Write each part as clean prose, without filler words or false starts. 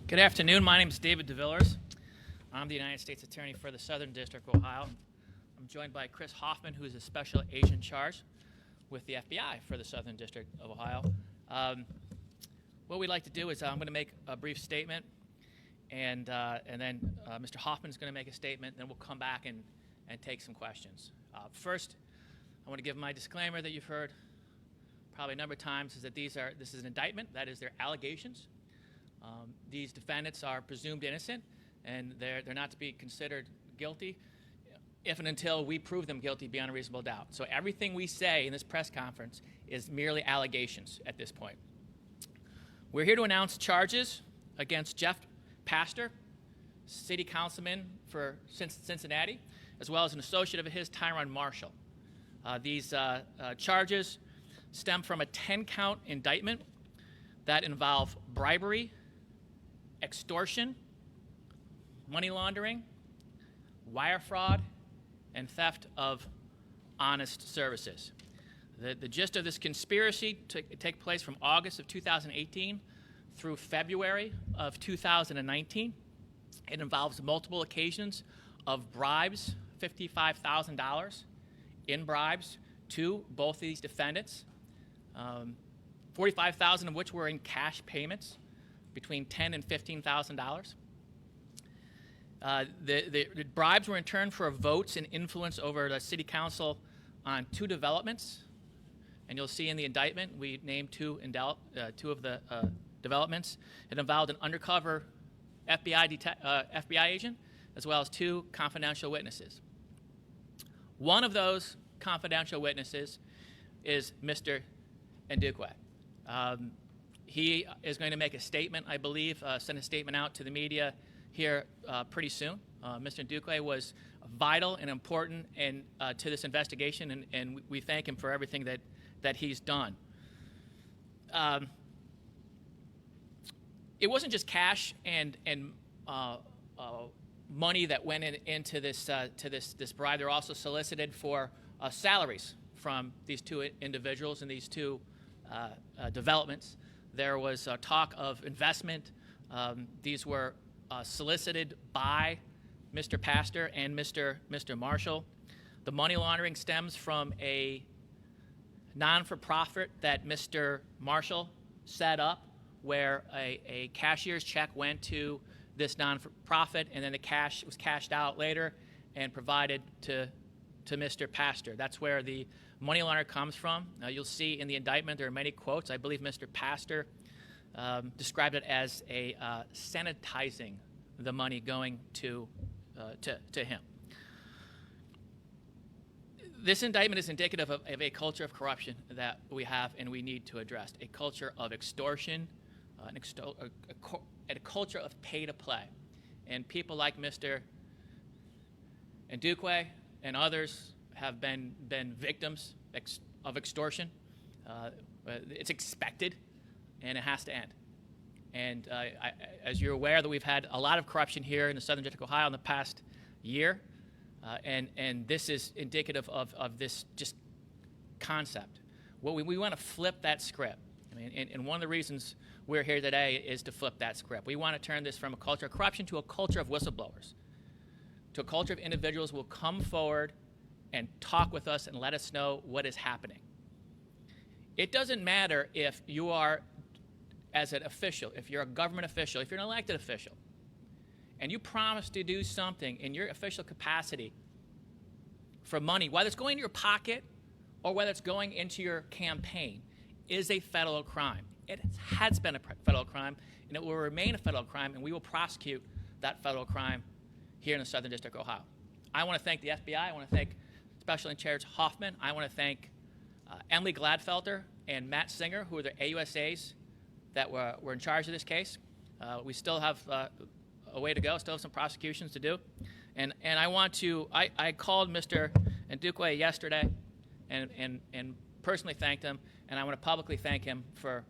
Good afternoon. My name is David DeVillers. I'm the United States Attorney for the Southern District of Ohio. I'm joined by Chris Hoffman, who is a special agent in charge with the FBI for the Southern District of Ohio. What we'd like to do is I'm going to make a brief statement, and then Mr. Hoffman's going to make a statement, then we'll come back and take some questions. First, I want to give my disclaimer that you've heard probably a number of times, is that this is an indictment. That is, they're allegations. These defendants are presumed innocent, and they're not to be considered guilty if and until we prove them guilty beyond a reasonable doubt. So everything we say in this press conference is merely allegations at this point. We're here to announce charges against Jeff Pastor, city councilman for Cincinnati, as well as an associate of his, Tyron Marshall. These charges stem from a 10-count indictment that involve bribery, extortion, money laundering, wire fraud, and theft of honest services. The gist of this conspiracy took place from August of 2018 through February of 2019. It involves multiple occasions of bribes, $55,000 in bribes to both of these defendants, 45,000 of which were in cash payments, between $10,000 and $15,000. The bribes were in turn for votes and influence over the city council on two developments. And you'll see in the indictment, we named two of the developments. It involved an undercover FBI agent, as well as two confidential witnesses. One of those confidential witnesses is Mr. Ndukwe. He is going to make a statement, I believe, send a statement out to the media here pretty soon. Mr. Ndukwe was vital and important to this investigation, and we thank him for everything that he's done. It wasn't just cash and money that went into this bribe. They're also solicited for salaries from these two individuals and these two developments. There was talk of investment. These were solicited by Mr. Pastor and Mr. Marshall. The money laundering stems from a non-for-profit that Mr. Marshall set up, where a cashier's check went to this non-for-profit, and then the cash was cashed out later and provided to Mr. Pastor. That's where the money laundering comes from. You'll see in the indictment there are many quotes. I believe Mr. Pastor described it as sanitizing the money going to him. This indictment is indicative of a culture of corruption that we have and we need to address, a culture of extortion, a culture of pay to play. And people like Mr. Ndukwe and others have been victims of extortion. It's expected, and it has to end. And as you're aware, that we've had a lot of corruption here in the Southern District of Ohio in the past year, and this is indicative of this just concept. We want to flip that script. I mean, and one of the reasons we're here today is to flip that script. We want to turn this from a culture of corruption to a culture of whistleblowers, to a culture of individuals who will come forward and talk with us and let us know what is happening. It doesn't matter if you are, as an official, if you're a government official, if you're an elected official, and you promise to do something in your official capacity for money, whether it's going into your pocket or whether it's going into your campaign, is a federal crime. It has been a federal crime, and it will remain a federal crime, and we will prosecute that federal crime here in the Southern District of Ohio. I want to thank the FBI. I want to thank Special in Charge Hoffman. I want to thank Emily Gladfelter and Matt Singer, who are the AUSAs that were in charge of this case. We still have a way to go, still have some prosecutions to do. And I called Mr. Ndukwe yesterday and personally thanked him, and I want to publicly thank him for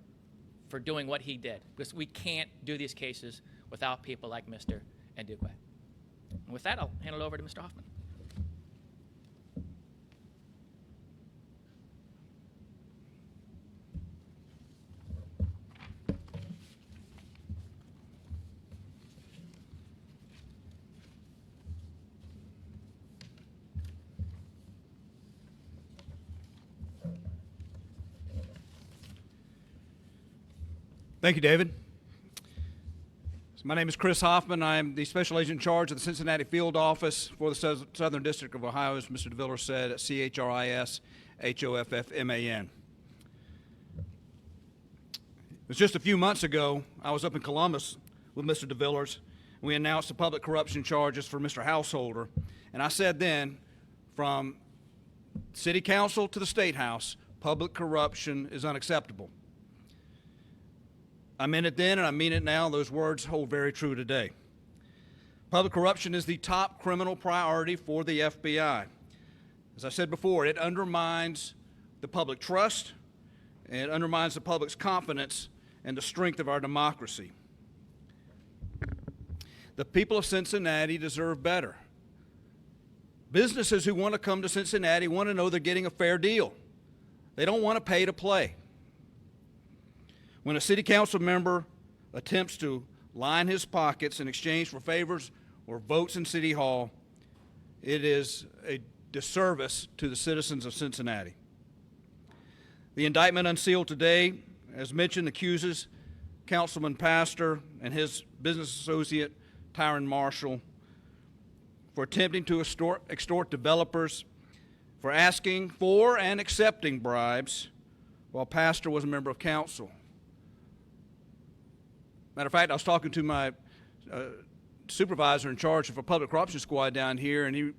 doing what he did, because we can't do these cases without people like Mr. Ndukwe. And with that, I'll hand it over to Mr. Hoffman. Thank you, David. My name is Chris Hoffman. I am the Special Agent in charge of the Cincinnati Field Office for the Southern District of Ohio, as Mr. DeVillers said, at CHRISHOFFMAN. It was just a few months ago, I was up in Columbus with Mr. DeVillers. We announced the public corruption charges for Mr. Householder. And I said then, from City Council to the State House, public corruption is unacceptable. I meant it then and I mean it now. Those words hold very true today. Public corruption is the top criminal priority for the FBI. As I said before, it undermines the public trust, and it undermines the public's confidence and the strength of our democracy. The people of Cincinnati deserve better. Businesses who want to come to Cincinnati want to know they're getting a fair deal. They don't want to pay to play. When a city council member attempts to line his pockets in exchange for favors or votes in City Hall, it is a disservice to the citizens of Cincinnati. The indictment unsealed today, as mentioned, accuses Councilman Pastor and his business associate, Tyron Marshall, for attempting to extort developers, for asking for and accepting bribes while Pastor was a member of council. Matter of fact, I was talking to my supervisor in charge of a public corruption squad down here, and he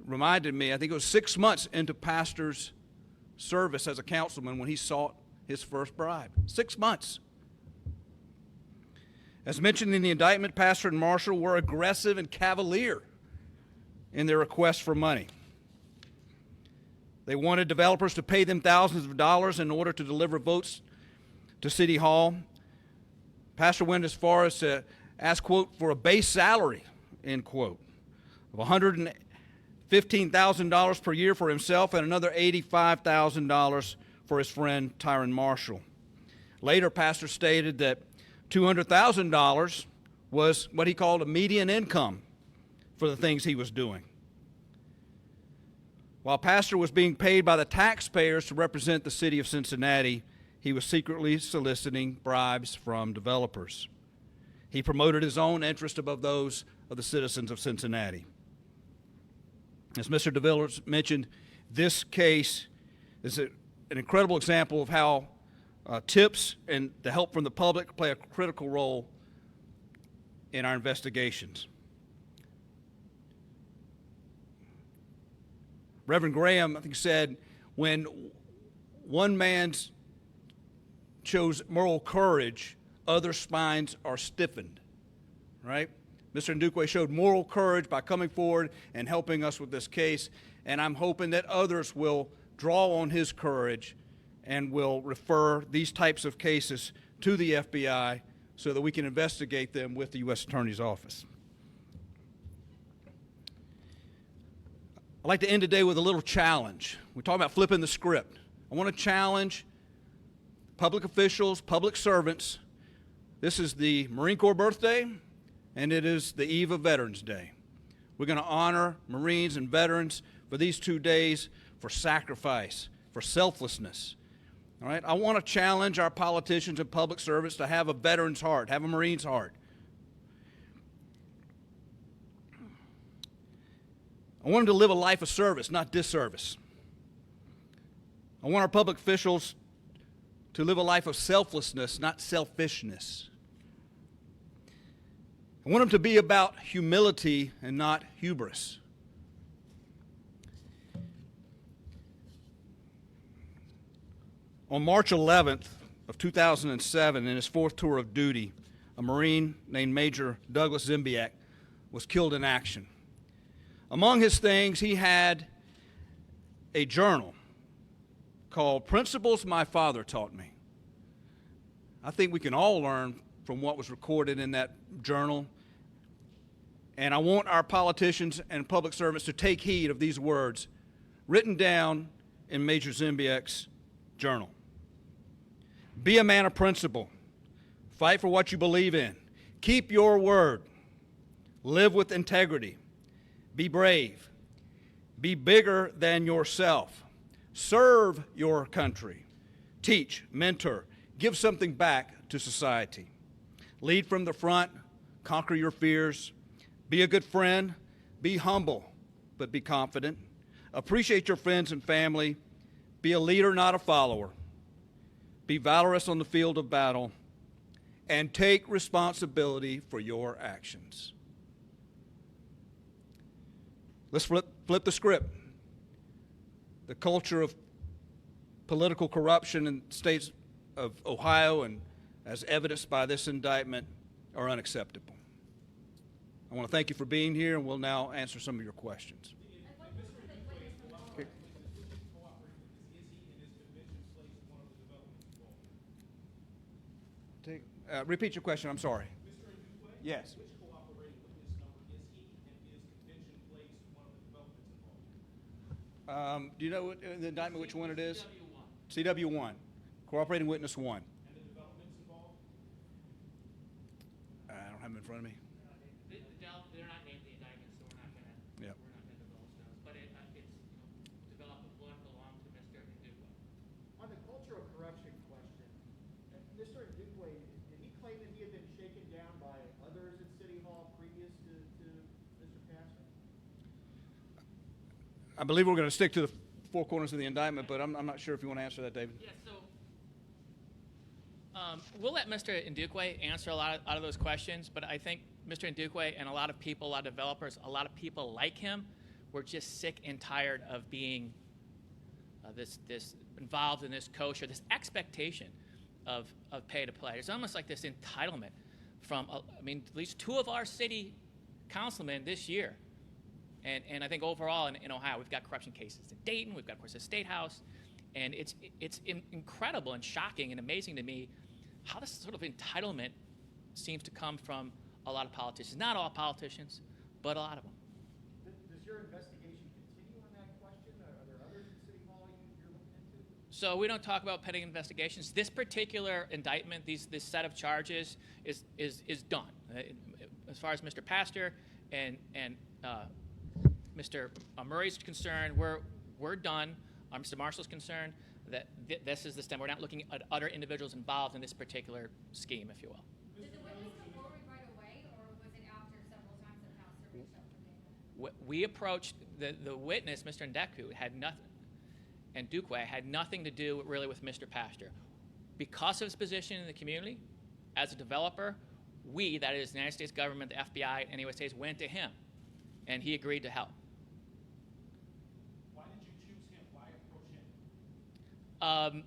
reminded me, I think it was 6 months into Pastor's service as a councilman when he sought his first bribe. 6 months. As mentioned in the indictment, Pastor and Marshall were aggressive and cavalier in their request for money. They wanted developers to pay them thousands of dollars in order to deliver votes to City Hall. Pastor went as far as to ask, quote, for a base salary, end quote, of $115,000 per year for himself and another $85,000 for his friend Tyron Marshall. Later, Pastor stated that $200,000 was what he called a median income for the things he was doing. While Pastor was being paid by the taxpayers to represent the city of Cincinnati, he was secretly soliciting bribes from developers. He promoted his own interest above those of the citizens of Cincinnati. As Mr. DeVillers mentioned, this case is an incredible example of how tips and the help from the public play a critical role in our investigations. Reverend Graham, I think, said, when one man's shows moral courage, other spines are stiffened, right? Mr. Ndukwe showed moral courage by coming forward and helping us with this case, and I'm hoping that others will draw on his courage and will refer these types of cases to the FBI so that we can investigate them with the U.S. Attorney's Office. I'd like to end today with a little challenge. We're talking about flipping the script. I want to challenge public officials, public servants. This is the Marine Corps birthday, and it is the eve of Veterans Day. We're going to honor Marines and veterans for these 2 days for sacrifice, for selflessness. All right? I want to challenge our politicians and public servants to have a veteran's heart, have a Marine's heart. I want them to live a life of service, not disservice. I want our public officials to live a life of selflessness, not selfishness. I want them to be about humility and not hubris. On March 11th of 2007, in his fourth tour of duty, a Marine named Major Douglas Zimbiak was killed in action. Among his things, he had a journal called Principles My Father Taught Me. I think we can all learn from what was recorded in that journal. And I want our politicians and public servants to take heed of these words written down in Major Zimbiak's journal. Be a man of principle. Fight for what you believe in. Keep your word. Live with integrity. Be brave. Be bigger than yourself. Serve your country. Teach, mentor, give something back to society. Lead from the front, conquer your fears, be a good friend, be humble, but be confident. Appreciate your friends and family. Be a leader, not a follower. Be valorous on the field of battle, and take responsibility for your actions. Let's flip the script. The culture of political corruption in states of Ohio, and as evidenced by this indictment, are unacceptable. I want to thank you for being here, and we'll now answer some of your questions. Repeat your question, I'm sorry. Mr. Ndukwe? Yes. Which cooperating witness number is he, and is convention place one of the developments involved? Do you know what, the indictment which one it is? CW1. Cooperating witness 1. And the developments involved? I don't have them in front of me. They're not named the indictment, so Yep. we're not gonna divulge those. But it's development one belonged to Mr. Ndukwe. On the cultural corruption question, Mr. Ndukwe, did he claim that he had been shaken down by others at City Hall previous to Mr. Pastor? I believe we're going to stick to the four corners of the indictment, but I'm not sure if you want to answer that, David. Yeah, so we'll let Mr. Ndukwe answer a lot of those questions, but I think Mr. Ndukwe and a lot of people, a lot of developers, a lot of people like him were just sick and tired of being this involved in this kosher, this expectation of pay to play. It's almost like this entitlement from, at least two of our city councilmen this year. And I think overall in Ohio, we've got corruption cases in Dayton, we've got, of course, the State House, and it's incredible and shocking and amazing to me how this sort of entitlement seems to come from a lot of politicians. Not all politicians, but a lot of them. Does your investigation continue on that question? Are there others at City Hall you're looking into? So we don't talk about pending investigations. This particular indictment, this set of charges is done. As far as Mr. Pastor and Mr. Murray's concerned, we're done. Mr. Marshall's concerned that this is the stem. We're not looking at other individuals involved in this particular scheme, if you will. Did the witness come forward right away, or was it after several times that Pastor reached out for David? We approached the witness, Mr. Ndukwe, had nothing to do really with Mr. Pastor. Because of his position in the community, as a developer, we, that is the United States government, the FBI, and USA's, went to him, and he agreed to help. Why did you choose him? Why approach him?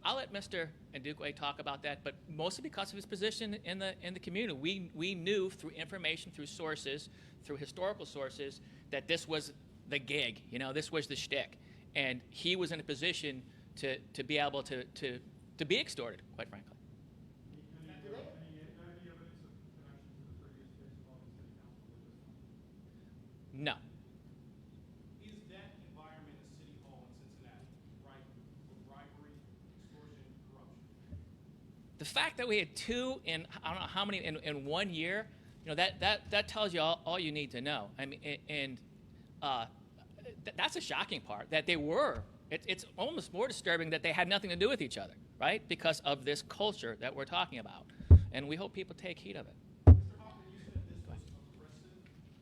I'll let Mr. Ndukwe talk about that, but mostly because of his position in the community. We knew through information, through sources, through historical sources, that this was the gig. This was the shtick, and he was in a position to be able to be extorted, quite frankly. Any evidence of connection to the previous case involving city council with this one? No. Is that environment at City Hall in Cincinnati ripe for bribery, extortion, corruption? The fact that we had two in I don't know how many in 1 year, that tells you all you need to know. That's a shocking part. That they were. It's almost more disturbing that they had nothing to do with each other, right? Because of this culture that we're talking about, and we hope people take heed of it. Mr. Hoffman, you said this was oppressive.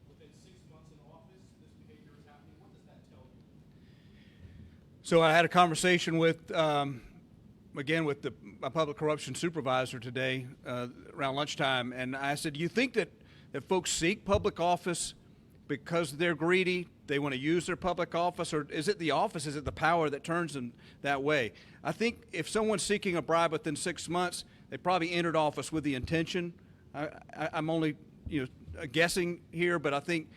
Within 6 months in office, this behavior is happening. What does that tell you? So I had a conversation with, again, with my public corruption supervisor today around lunchtime, and I said, "Do you think that folks seek public office because they're greedy, they want to use their public office, or is it the office, is it the power that turns them that way?" I think if someone's seeking a bribe within 6 months, they probably entered office with the intention. I'm only guessing here, but I think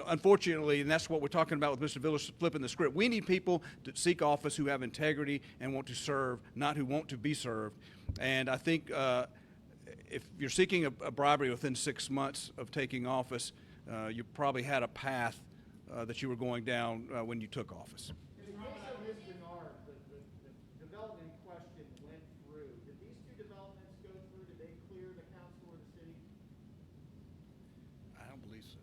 unfortunately, and that's what we're talking about with Mr. Villers flipping the script, we need people to seek office who have integrity and want to serve, not who want to be served. And I think if you're seeking a bribery within 6 months of taking office, you probably had a path that you were going down when you took office. In the case of Ms. Bernard, the development question went through. Did these two developments go through? Did they clear the council or the city? I don't believe so.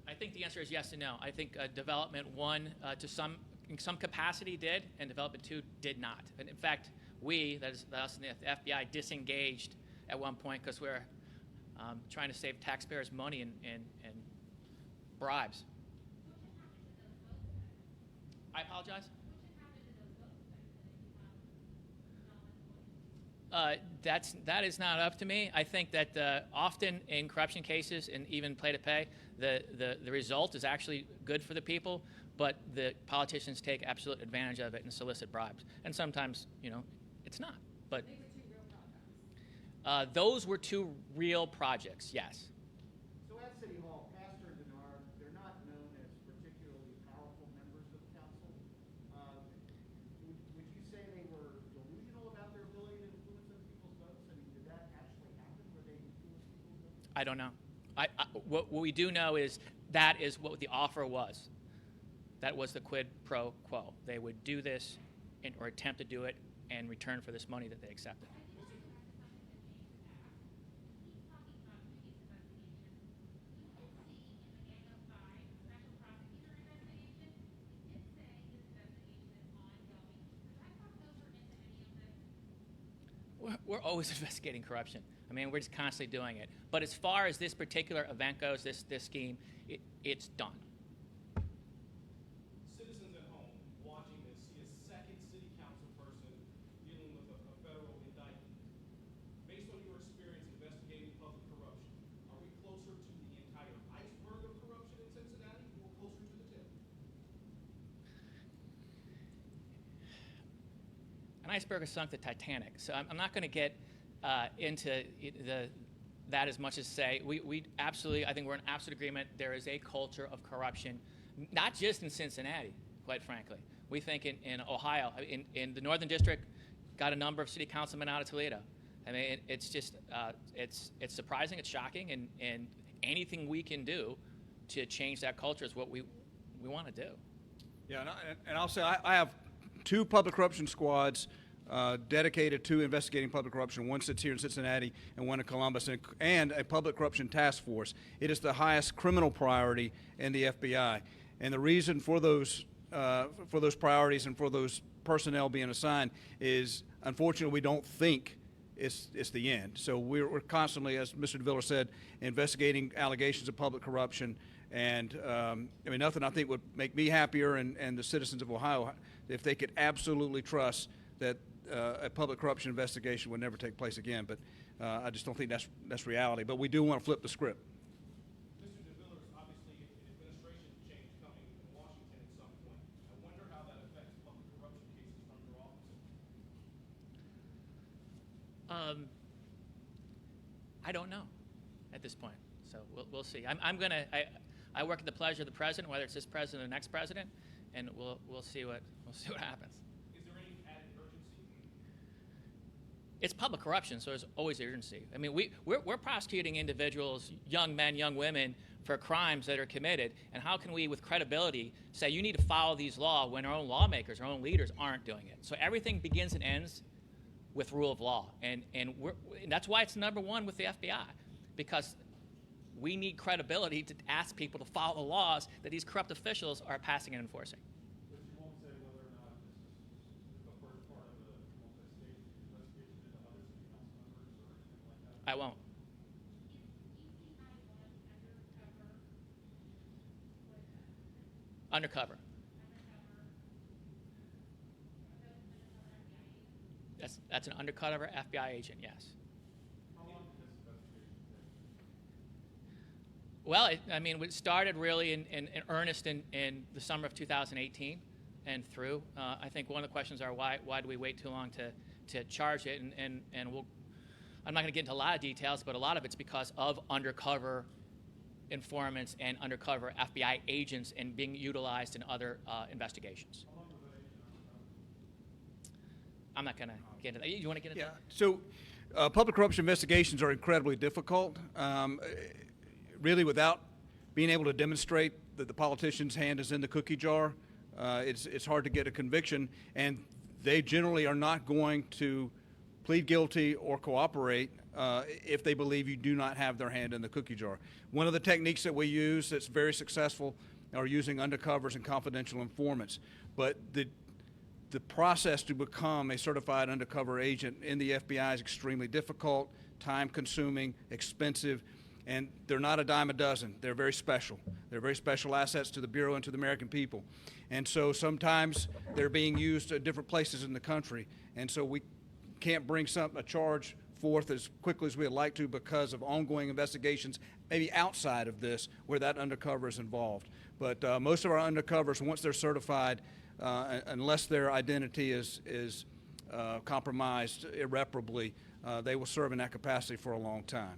I think the answer is yes and no. I think development one, to some in some capacity did, and Development 2 did not. And in fact, that is us and the FBI, disengaged at one point because we're trying to save taxpayers' money and bribes. I apologize. That is not up to me. I think that often in corruption cases and even play to pay, the result is actually good for the people, but the politicians take absolute advantage of it and solicit bribes. And sometimes, it's not. But those were two real projects, yes. So at City Hall, Pastor and Denard, they're not known as particularly powerful members of council. Would you say they were delusional about their ability to influence other people's votes? I mean, did that actually happen where they influenced people's votes? I don't know. What we do know is that is what the offer was. That was the quid pro quo. They would do this or attempt to do it in return for this money that they accepted. We're always investigating corruption. I mean, we're just constantly doing it. But as far as this particular event goes, this scheme, it's done. Citizens at home watching this see a second city council person dealing with a federal indictment. Based on your experience investigating public corruption, are we closer to the entire iceberg of corruption in Cincinnati or closer to the tip? An iceberg has sunk the Titanic, so I'm not going to get into that as much as say we absolutely, I think we're in absolute agreement. There is a culture of corruption, not just in Cincinnati, quite frankly. We think in Ohio, in the Northern District, got a number of city councilmen out of Toledo. I mean, it's just it's surprising, it's shocking, and anything we can do to change that culture is what we want to do. Yeah, and I'll say I have two public corruption squads dedicated to investigating public corruption. One sits here in Cincinnati and one in Columbus, and a public corruption task force. It is the highest criminal priority in the FBI, and the reason for those priorities and for those personnel being assigned is, unfortunately, we don't think it's the end. So we're constantly, as Mr. DeViller said, investigating allegations of public corruption. And I mean, nothing I think would make me happier and the citizens of Ohio if they could absolutely trust that a public corruption investigation would never take place again. But I just don't think that's reality. But we do want to flip the script. Mr. DeViller is obviously an administration change coming in Washington at some point. I wonder how that affects public corruption cases from your office. I don't know at this point, so we'll see. I work at the pleasure of the president, whether it's this president or the next president, and we'll see what happens. Is there any added urgency? It's public corruption, so there's always urgency. I mean, we're prosecuting individuals, young men, young women, for crimes that are committed, and how can we, with credibility, say you need to follow these laws when our own lawmakers, our own leaders aren't doing it? So everything begins and ends with rule of law, and that's why it's number one with the FBI, because we need credibility to ask people to follow the laws that these corrupt officials are passing and enforcing. But you won't say whether or not this is the first part of a multi-state investigation into other city council members or anything like that? I won't. Undercover. That's an undercover FBI agent, yes. How long did this investigation take? Well, it started really in earnest in the summer of 2018 and through. I think one of the questions are why do we wait too long to charge it? And I'm not going to get into a lot of details, but a lot of it's because of undercover informants and undercover FBI agents and being utilized in other investigations. How long was that agent undercover? I'm not going to get into that. You want to get into Yeah. that? So public corruption investigations are incredibly difficult. Really, without being able to demonstrate that the politician's hand is in the cookie jar, it's hard to get a conviction, and they generally are not going to plead guilty or cooperate if they believe you do not have their hand in the cookie jar. One of the techniques that we use that's very successful are using undercovers and confidential informants. But the process to become a certified undercover agent in the FBI is extremely difficult, time-consuming, expensive, and they're not a dime a dozen. They're very special. They're very special assets to the Bureau and to the American people. And so sometimes they're being used at different places in the country. And so we can't bring a charge forth as quickly as we'd like to because of ongoing investigations, maybe outside of this, where that undercover is involved. But most of our undercovers, once they're certified, unless their identity is compromised irreparably, they will serve in that capacity for a long time.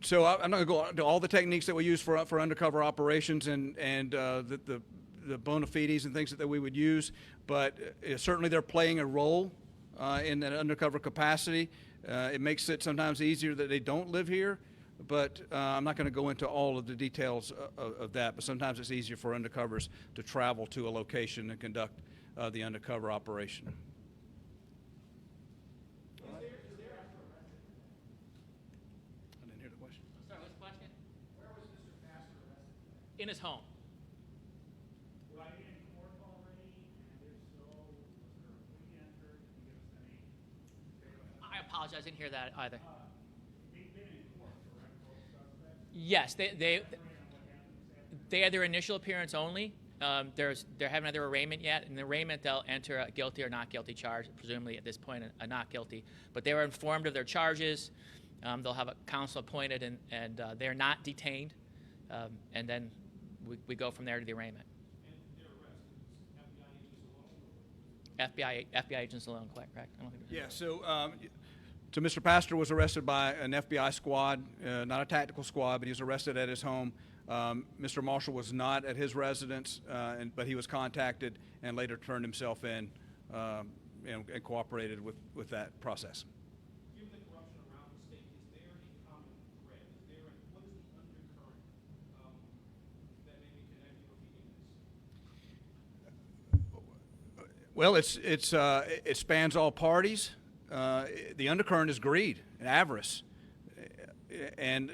So I'm not going to go into all the techniques that we use for undercover operations and the bona fides and things that we would use, but certainly they're playing a role in that undercover capacity. It makes it sometimes easier that they don't live here, but I'm not going to go into all of the details of that, but sometimes it's easier for undercovers to travel to a location and conduct the undercover operation. In his home. Was he in court already? And if so, was there a plea entered? Can you give us any? I apologize, I didn't hear that either. They've been in court, correct, both suspects? Yes, they had their initial appearance only. They haven't had their arraignment yet. In the arraignment, they'll enter a guilty or not guilty charge, presumably at this point a not guilty. But they were informed of their charges. They'll have a counsel appointed, and they're not detained. And then we go from there to the arraignment. And their arrest, FBI agents alone, correct? I don't think Yeah, so Mr. Pastor was arrested by an FBI squad, not a tactical squad, but he was arrested at his home. Mr. Marshall was not at his residence, but he was contacted and later turned himself in and cooperated with that process. given the corruption around the state, is there a common thread? What is the undercurrent that may be connected or feeding this? Well, it spans all parties. The undercurrent is greed and avarice, and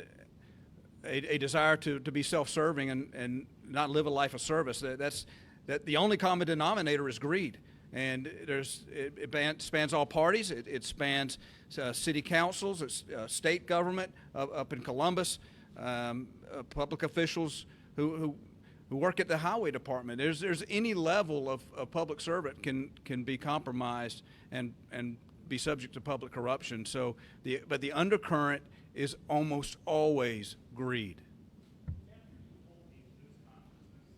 a desire to be self-serving and not live a life of service. That the only common denominator is greed, and it spans all parties. It spans city councils, it's, state government up in Columbus, public officials who work at the highway department. There's any level of public servant can be compromised and be subject to public corruption. So but the undercurrent is almost always greed. After you hold these news conferences, do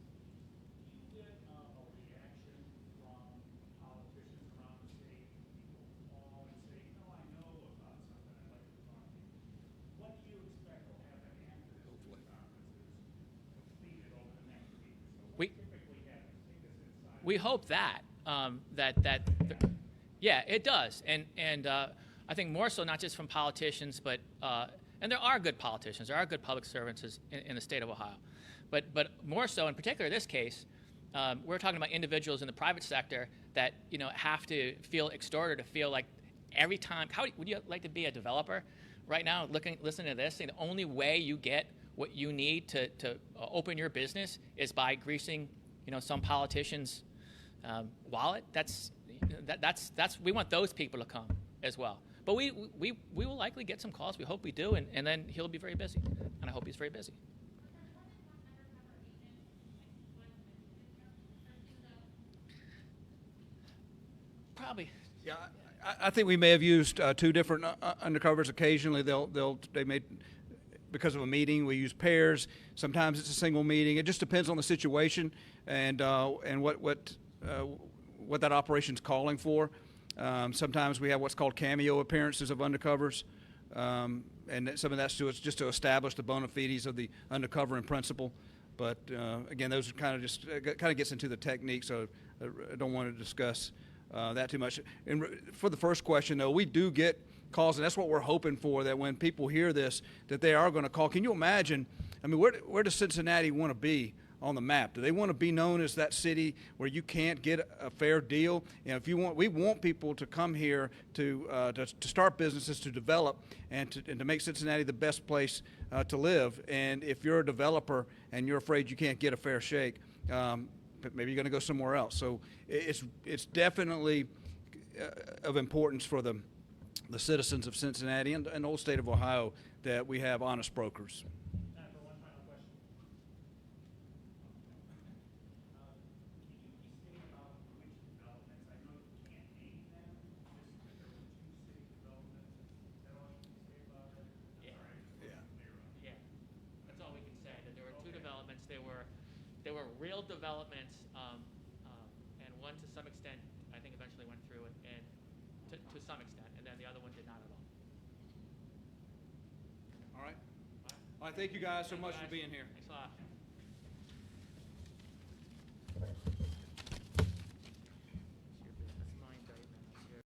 you get a reaction from politicians around the state? People call and say, I know about something I'd like to talk to you. What do you expect will happen after this news conference is completed over the next week or so? What typically happens? Take us inside. We hope that yeah, it does, and I think more so not just from politicians, but and there are good politicians, there are good public servants in the state of Ohio, but more so in particular this case, we're talking about individuals in the private sector that have to feel extorted, to feel like every time. How would you like to be a developer right now? Listening to this, saying the only way you get what you need to open your business is by greasing some politician's wallet. That's we want those people to come as well. But we will likely get some calls. We hope we do, and then he'll be very busy, and I hope he's very busy. Probably. Yeah, I think we may have used two different undercovers. Occasionally, they may, because of a meeting, we use pairs. Sometimes it's a single meeting. It just depends on the situation and what that operation's calling for. Sometimes we have what's called cameo appearances of undercovers, and some of that's just to establish the bona fides of the undercover in principle. But again, those are kind of gets into the technique, so I don't want to discuss that too much. And for the first question, though, we do get calls, and that's what we're hoping for, that when people hear this, that they are going to call. Can you imagine? I mean, where does Cincinnati want to be on the map? Do they want to be known as that city where you can't get a fair deal? And if you want, we want people to come here to start businesses, to develop, and to make Cincinnati the best place to live. And if you're a developer and you're afraid you can't get a fair shake, maybe you're going to go somewhere else. So it's definitely of importance for the citizens of Cincinnati and the whole state of Ohio that we have honest brokers. Time for one final question. Can you be stating about which developments? I know you can't name them, just that there were 2 city developments. Is that all you can say about it? Yeah. Sorry, Yeah. clear on. Yeah, that's all we can say. That there were 2 developments. They were real developments, and one to some extent I think eventually went through, and to some extent, and then the other one did not at all. All right. All right. Thank you guys so Thank you, much for guys. being here. Thanks a lot.